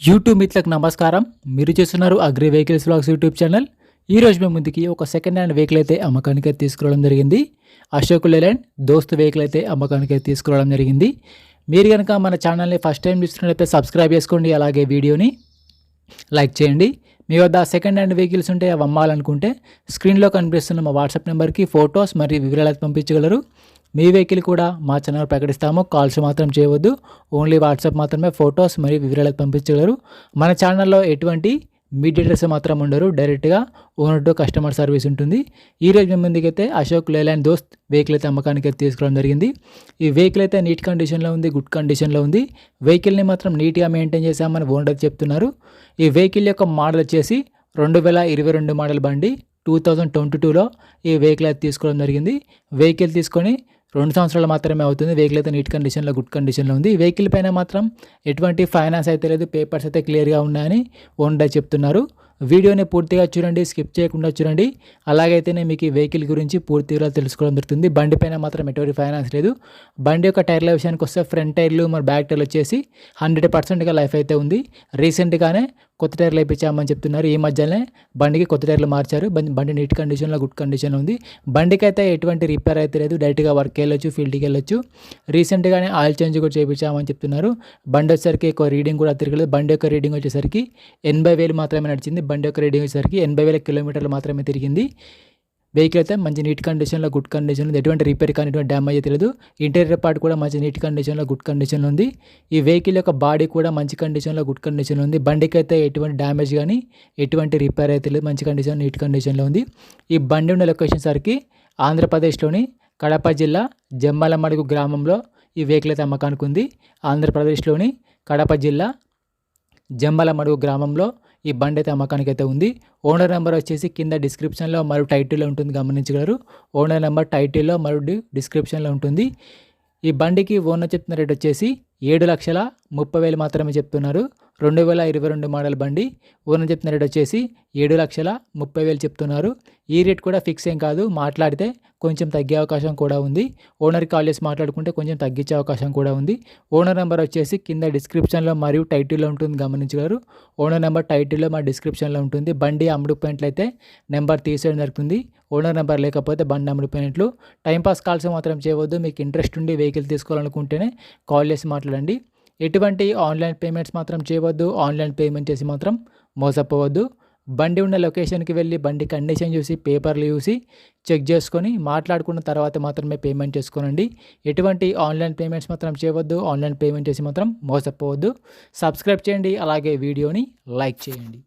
YouTube మిత్రులకు నమస్కారం. మీరు చూస్తున్నారు agri vehicles vlogs YouTube channel. ఈరోజు మేము ముందుకి ఒక సెకండ్ హ్యాండ్ వెహికల్ అయితే అమ్మకానికి తీసుకురావడం జరిగింది. అశోక్ లేలాండ్ దోస్త్ వెహికల్ అయితే అమ్మకానికి తీసుకురావడం జరిగింది. మీరు కనుక మన ఛానల్ని ఫస్ట్ టైం చూస్తున్నట్లయితే సబ్స్క్రైబ్ చేసుకోండి, అలాగే వీడియోని లైక్ చేయండి. మీ వద్ద సెకండ్ హ్యాండ్ వెహికల్స్ ఉంటే అవి అమ్మాలనుకుంటే స్క్రీన్లో కనిపిస్తున్న మా వాట్సాప్ నెంబర్కి ఫొటోస్ మరియు వివరాలు పంపించగలరు. మీ వెహికల్ కూడా మా ఛానల్ ప్రకటిస్తాము. కాల్స్ మాత్రం చేయవద్దు, ఓన్లీ వాట్సాప్ మాత్రమే ఫొటోస్ మరియు వివరాలు పంపించగలరు. మన ఛానల్లో ఎటువంటి మీడియేటర్స్ మాత్రం ఉండరు, డైరెక్ట్గా ఓనర్ టు కస్టమర్ సర్వీస్ ఉంటుంది. ఈరోజు మేము ముందుకైతే అశోక్ లేలాండ్ దోస్త్ వెహికల్ అయితే అమ్మకానికి తీసుకోవడం జరిగింది. ఈ వెహికల్ అయితే నీట్ కండిషన్లో ఉంది, గుడ్ కండిషన్లో ఉంది. వెహికల్ని మాత్రం నీట్గా మెయింటైన్ చేసామని ఓనర్ చెప్తున్నారు. ఈ వెహికల్ యొక్క మోడల్ వచ్చేసి 2022 మోడల్ బండి. 2022లో ఈ వెహికల్ అయితే తీసుకోవడం జరిగింది. వెహికల్ తీసుకొని 2 సంవత్సరాలు మాత్రమే అవుతుంది. వెహికల్ అయితే నీట్ కండిషన్లో, గుడ్ కండిషన్లో ఉంది. వెహికల్ పైన మాత్రం ఎటువంటి ఫైనాన్స్ అయితే లేదు, పేపర్స్ అయితే క్లియర్గా ఉన్నాయని ఓనర్ చెప్తున్నారు. వీడియోని పూర్తిగా చూడండి, స్కిప్ చేయకుండా చూడండి. అలాగైతేనే మీకు ఈ వెహికల్ గురించి పూర్తిగా తెలుసుకోవడం జరుగుతుంది. బండి పైన మాత్రం ఎటువంటి ఫైనాన్స్ లేదు. బండి యొక్క టైర్ల విషయానికి వస్తే ఫ్రంట్ టైర్లు మరి బ్యాక్ టైర్లు వచ్చేసి 100%గా లైఫ్ అయితే ఉంది. రీసెంట్గానే కొత్త టైర్లు వేయించామని చెప్తున్నారు. ఈ మధ్యనే బండికి కొత్త టైర్లు మార్చారు. బండి నీట్ కండిషన్లో, గుడ్ కండిషన్లో ఉంది. బండికి అయితే ఎటువంటి రిపేర్ అయితే లేదు, డైరెక్ట్గా వర్క్ వెళ్ళొచ్చు, ఫీల్డ్కి వెళ్ళొచ్చు. రీసెంట్గానే ఆయిల్ చేంజ్ కూడా చేయించామని చెప్తున్నారు. బండి వచ్చేసరికి ఎక్కువ రీడింగ్ కూడా తిరగలేదు. బండి యొక్క రీడింగ్ వచ్చేసరికి 80,000 మాత్రమే నడిచింది. బండి యొక్క రీడింగ్ వచ్చేసరికి 80,000 కిలోమీటర్లు మాత్రమే తిరిగింది. వెహికల్ అయితే మంచి నీట్ కండిషన్లో, గుడ్ కండిషన్లో ఉంది. ఎటువంటి రిపేర్ కానీ ఎటువంటి డ్యామేజ్ అయితే లేదు. ఇంటీరియర్ పార్ట్ కూడా మంచి నీట్ కండిషన్లో, గుడ్ కండిషన్లో ఉంది. ఈ వెహికల్ యొక్క బాడీ కూడా మంచి కండిషన్లో, గుడ్ కండిషన్లో ఉంది. బండికి అయితే ఎటువంటి డ్యామేజ్ కానీ ఎటువంటి రిపేర్ అయితే లేదు, మంచి కండిషన్, నీట్ కండిషన్లో ఉంది. ఈ బండి ఉన్న లొకేషన్ సరికి ఆంధ్రప్రదేశ్లోని కడప జిల్లా జమ్మలమడుగు గ్రామంలో ఈ వెహికల్ అయితే అమ్మకానికి ఉంది. ఆంధ్రప్రదేశ్లోని కడప జిల్లా జమ్మలమడుగు గ్రామంలో ఈ బండి అయితే అమ్మకానికి అయితే ఉంది. ఓనర్ నెంబర్ వచ్చేసి కింద డిస్క్రిప్షన్లో మరియు టైటిల్లో ఉంటుంది, గమనించగలరు. ఓనర్ నెంబర్ టైటిల్లో మరియు డిస్క్రిప్షన్లో ఉంటుంది. ఈ బండికి ఓనర్ చెప్తున్న రేట్ వచ్చేసి 7,30,000 మాత్రమే చెప్తున్నారు. 2022 మోడల్ బండి. ఓనర్ చెప్తున్న రేట్ వచ్చేసి 7,30,000 చెప్తున్నారు. ఈ రేట్ కూడా ఫిక్స్ ఏం కాదు, మాట్లాడితే కొంచెం తగ్గే అవకాశం కూడా ఉంది. ఓనర్కి కాల్ చేసి మాట్లాడుకుంటే కొంచెం తగ్గించే అవకాశం కూడా ఉంది. ఓనర్ నెంబర్ వచ్చేసి కింద డిస్క్రిప్షన్లో మరియు టైటిల్లో ఉంటుంది, గమనించగలరు. ఓనర్ నెంబర్ టైటిల్లో మా డిస్క్రిప్షన్లో ఉంటుంది. బండి అమ్ముడుపోయినట్లయితే నెంబర్ తీసేయడం జరుగుతుంది. ఓనర్ నెంబర్ లేకపోతే బండి అమ్ముడుపోయినట్లు. టైంపాస్ కాల్స్ మాత్రం చేయవద్దు. మీకు ఇంట్రెస్ట్ ఉండి వెహికల్ తీసుకోవాలనుకుంటేనే కాల్ చేసి మాట్లాడండి. ఎటువంటి ఆన్లైన్ పేమెంట్స్ మాత్రం చేయవద్దు. ఆన్లైన్ పేమెంట్ చేసి మాత్రం మోసపోవద్దు. బండి ఉన్న లొకేషన్కి వెళ్ళి బండి కండిషన్ చూసి, పేపర్లు చూసి చెక్ చేసుకొని మాట్లాడుకున్న తర్వాత మాత్రమే పేమెంట్ చేసుకోనండి. ఎటువంటి ఆన్లైన్ పేమెంట్స్ మాత్రం చేయవద్దు. ఆన్లైన్ పేమెంట్ చేసి మాత్రం మోసపోవద్దు. సబ్స్క్రైబ్ చేయండి, అలాగే వీడియోని లైక్ చేయండి.